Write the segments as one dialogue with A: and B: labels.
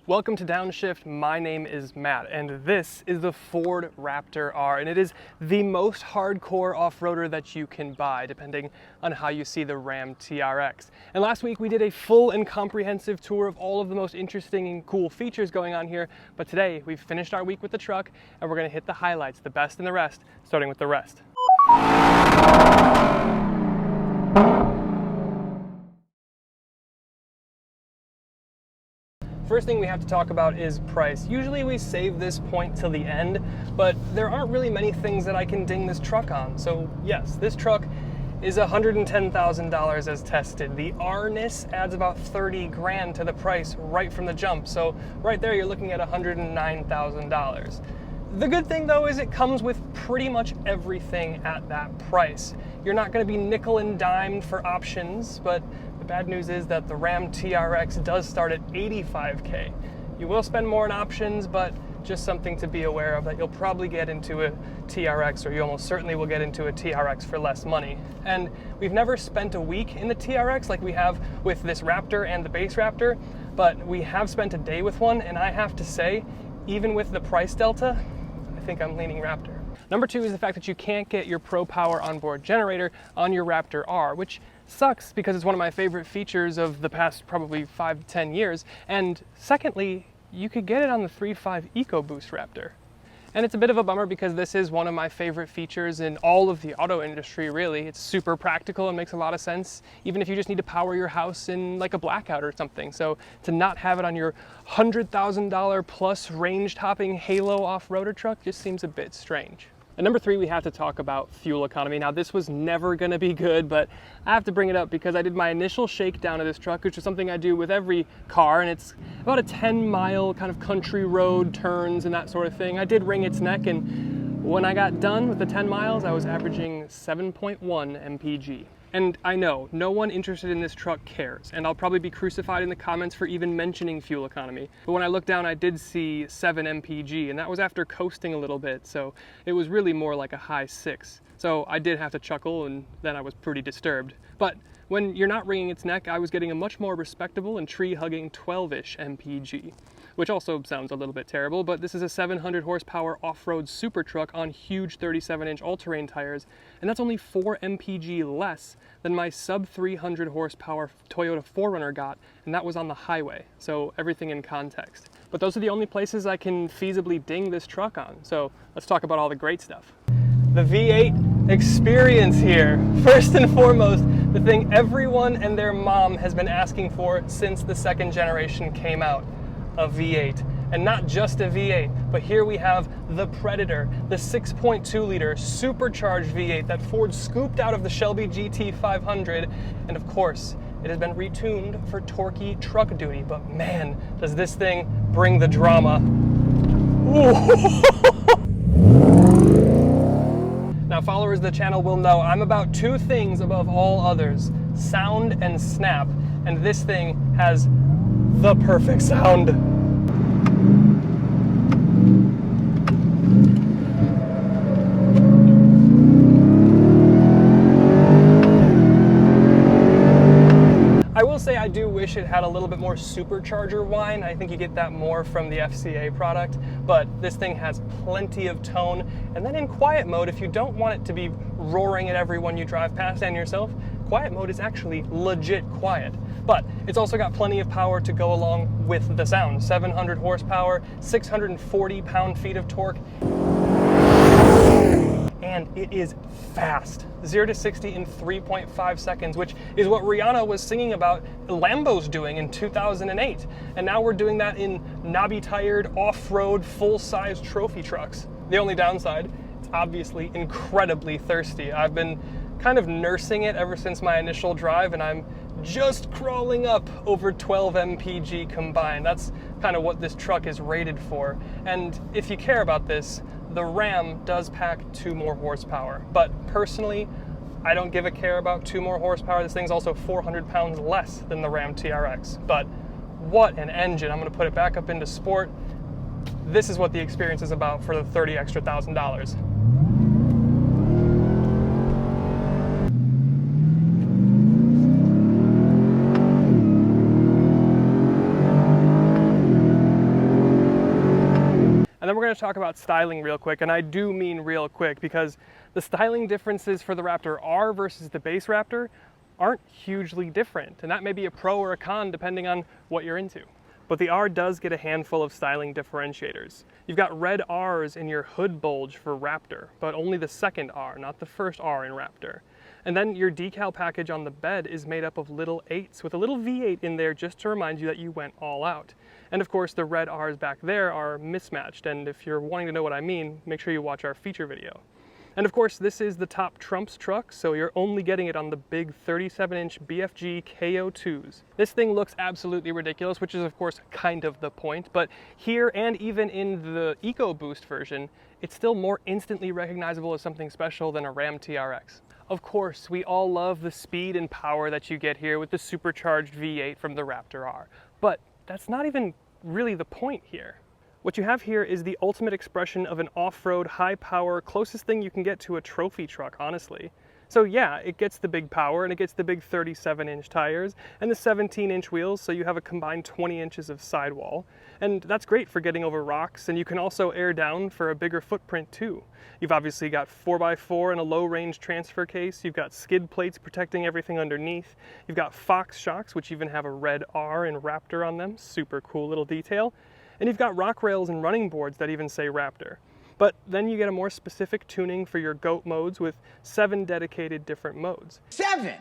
A: Welcome to Downshift. My name is Matt, and this is the Ford Raptor R, and it is the most hardcore off-roader that you can buy, depending on how you see the RAM TRX. And last week we did a full and comprehensive tour of all of the most interesting and cool features going on here, but today we've finished our week with the truck, and we're going to hit the highlights, the best and the rest, starting with the rest. First thing we have to talk about is price. Usually we save this point till the end, but there aren't really many things that I can ding this truck on. So yes, this truck is $110,000 as tested. The R-ness adds about 30 grand to the price right from the jump. So right there you're looking at $109,000. The good thing though is it comes with pretty much everything at that price. You're not going to be nickel and dimed for options, but the bad news is that the RAM TRX does start at $85K. You will spend more on options, but just something to be aware of, that you'll probably get into a TRX, or you almost certainly will get into a TRX for less money. And we've never spent a week in the TRX like we have with this Raptor and the base Raptor, but we have spent a day with one, and I have to say, even with the price delta, I think I'm leaning Raptor. Number two is the fact that you can't get your ProPower onboard generator on your Raptor R, which sucks because it's one of my favorite features of the past probably 5 to 10 years. And secondly, you could get it on the 3.5 EcoBoost Raptor. And it's a bit of a bummer because this is one of my favorite features in all of the auto industry, really. It's super practical and makes a lot of sense, even if you just need to power your house in like a blackout or something. So to not have it on your $100,000 plus range-topping Halo off-roader truck just seems a bit strange. And number three, we have to talk about fuel economy. Now, this was never gonna be good, but I have to bring it up because I did my initial shakedown of this truck, which is something I do with every car, and it's about a 10-mile kind of country road turns and that sort of thing. I did wring its neck, and when I got done with the 10 miles, I was averaging 7.1 mpg. And I know, no one interested in this truck cares, and I'll probably be crucified in the comments for even mentioning fuel economy. But when I looked down, I did see 7 mpg, and that was after coasting a little bit, so it was really more like a high 6. So I did have to chuckle, and then I was pretty disturbed. But when you're not wringing its neck, I was getting a much more respectable and tree-hugging 12-ish mpg. Which also sounds a little bit terrible, but this is a 700 horsepower off-road super truck on huge 37-inch all-terrain tires, and that's only 4 mpg less than my sub 300 horsepower Toyota 4Runner got, and that was on the highway, so everything in context. But those are the only places I can feasibly ding this truck on, so let's talk about all the great stuff. The V8 experience here. First and foremost, the thing everyone and their mom has been asking for since the second generation came out. A V8, and not just a V8, but here we have the Predator, the 6.2 liter supercharged V8 that Ford scooped out of the Shelby GT500, and of course it has been retuned for torquey truck duty, but man, does this thing bring the drama. Now, followers of the channel will know I'm about two things above all others: sound and snap, and this thing has the perfect sound. I will say I do wish it had a little bit more supercharger whine. I think you get that more from the FCA product, but this thing has plenty of tone. And then in quiet mode, if you don't want it to be roaring at everyone you drive past and yourself, quiet mode is actually legit quiet. But it's also got plenty of power to go along with the sound. 700 horsepower, 640 pound-feet of torque, and it is fast. 0 to 60 in 3.5 seconds, which is what Rihanna was singing about Lambo's doing in 2008. And now we're doing that in knobby-tired, off-road, full-size trophy trucks. The only downside, it's obviously incredibly thirsty. I've been kind of nursing it ever since my initial drive, and I'm just crawling up over 12 mpg combined. That's kind of what this truck is rated for. And if you care about this, the Ram does pack 2 more horsepower. But personally, I don't give a care about 2 more horsepower. This thing's also 400 pounds less than the Ram TRX. But what an engine. I'm gonna put it back up into sport. This is what the experience is about for the $30,000 extra. And then we're going to talk about styling real quick, and I do mean real quick because the styling differences for the Raptor R versus the base Raptor aren't hugely different, and that may be a pro or a con depending on what you're into. But the R does get a handful of styling differentiators. You've got red R's in your hood bulge for Raptor, but only the second R, not the first R in Raptor. And then your decal package on the bed is made up of little 8s with a little V8 in there just to remind you that you went all out. And of course the red R's back there are mismatched, and if you're wanting to know what I mean, make sure you watch our feature video. And of course this is the top trumps truck, so you're only getting it on the big 37-inch BFG KO2s. This thing looks absolutely ridiculous, which is of course kind of the point, but here and even in the EcoBoost version, it's still more instantly recognizable as something special than a RAM TRX. Of course, we all love the speed and power that you get here with the supercharged V8 from the Raptor R, but that's not even really the point here. What you have here is the ultimate expression of an off-road, high-power, closest thing you can get to a trophy truck, honestly. So yeah, it gets the big power, and it gets the big 37-inch tires, and the 17-inch wheels, so you have a combined 20 inches of sidewall. And that's great for getting over rocks, and you can also air down for a bigger footprint too. You've obviously got 4x4 and a low-range transfer case, you've got skid plates protecting everything underneath, you've got Fox shocks, which even have a red R and Raptor on them, super cool little detail. And you've got rock rails and running boards that even say Raptor. But then you get a more specific tuning for your GOAT modes with 7 dedicated different modes. 7!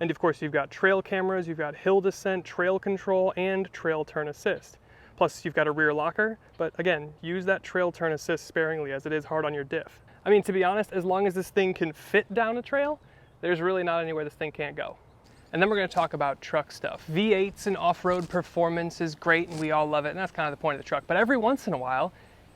A: And of course you've got trail cameras, you've got hill descent, trail control, and trail turn assist. Plus you've got a rear locker, but again, use that trail turn assist sparingly as it is hard on your diff. I mean, to be honest, as long as this thing can fit down a trail, there's really not anywhere this thing can't go. And then we're going to talk about truck stuff. V8s and off-road performance is great and we all love it, and that's kind of the point of the truck. But every once in a while,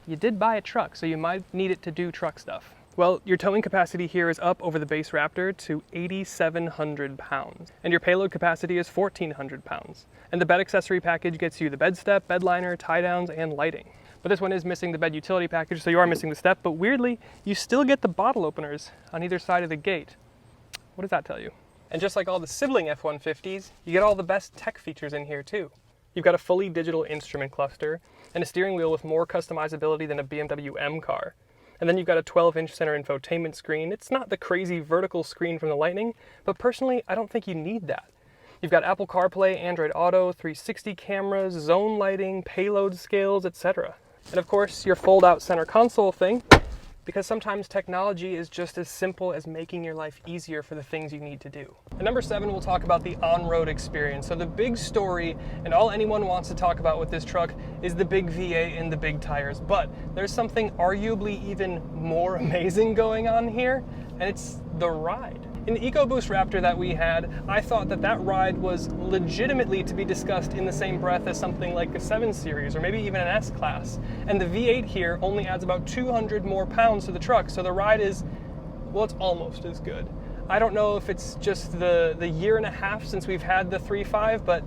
A: you did buy a truck, so you might need it to do truck stuff. Well, your towing capacity here is up over the base Raptor to 8,700 pounds, and your payload capacity is 1,400 pounds. And the bed accessory package gets you the bed step, bed liner, tie downs, and lighting. But this one is missing the bed utility package, so you are missing the step, but weirdly, you still get the bottle openers on either side of the gate. What does that tell you? And just like all the sibling F-150s, you get all the best tech features in here too. You've got a fully digital instrument cluster and a steering wheel with more customizability than a BMW M car. And then you've got a 12-inch center infotainment screen. It's not the crazy vertical screen from the Lightning, but personally, I don't think you need that. You've got Apple CarPlay, Android Auto, 360 cameras, zone lighting, payload scales, etc. And of course, your fold-out center console thing, because sometimes technology is just as simple as making your life easier for the things you need to do. And number 7, we'll talk about the on-road experience. So the big story, and all anyone wants to talk about with this truck, is the big V8 and the big tires. But there's something arguably even more amazing going on here, and it's the ride. In the EcoBoost Raptor that we had, I thought that that ride was legitimately to be discussed in the same breath as something like a 7 Series or maybe even an S-Class. And the V8 here only adds about 200 more pounds to the truck, so the ride is, well, it's almost as good. I don't know if it's just the year and a half since we've had the 3.5, but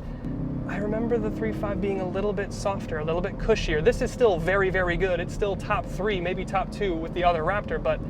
A: I remember the 3.5 being a little bit softer, a little bit cushier. This is still very, very good. It's still top 3, maybe top 2 with the other Raptor, but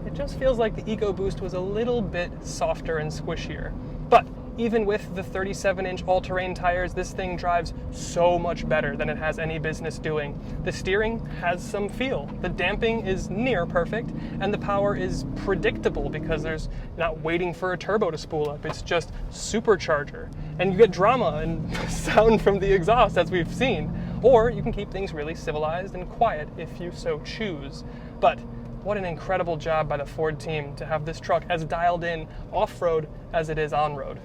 A: it just feels like the EcoBoost was a little bit softer and squishier. But even with the 37-inch all-terrain tires, this thing drives so much better than it has any business doing. The steering has some feel. The damping is near perfect, and the power is predictable because there's not waiting for a turbo to spool up. It's just supercharger. And you get drama and sound from the exhaust, as we've seen. Or you can keep things really civilized and quiet if you so choose. But what an incredible job by the Ford team to have this truck as dialed in off-road as it is on-road.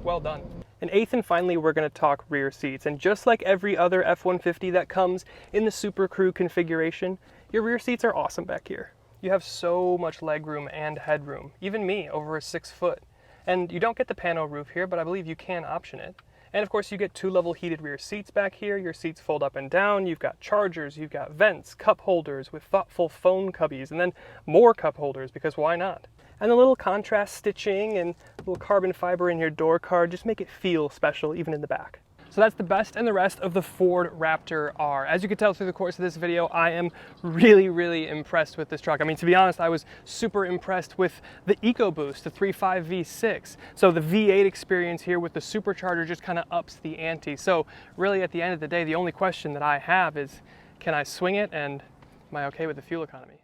A: Well done. And 8th and finally, we're going to talk rear seats. And just like every other F-150 that comes in the Super Crew configuration, your rear seats are awesome back here. You have so much legroom and headroom, even me over a 6 foot. And you don't get the pano roof here, but I believe you can option it. And of course you get 2-level heated rear seats back here. Your seats fold up and down. You've got chargers, you've got vents, cup holders with thoughtful phone cubbies, and then more cup holders because why not? And the little contrast stitching and little carbon fiber in your door card just make it feel special even in the back. So that's the best and the rest of the Ford Raptor R. As you can tell through the course of this video, I am really, really impressed with this truck. I mean, to be honest, I was super impressed with the EcoBoost, the 3.5 V6. So the V8 experience here with the supercharger just kind of ups the ante. So really at the end of the day, the only question that I have is, can I swing it and Am I okay with the fuel economy?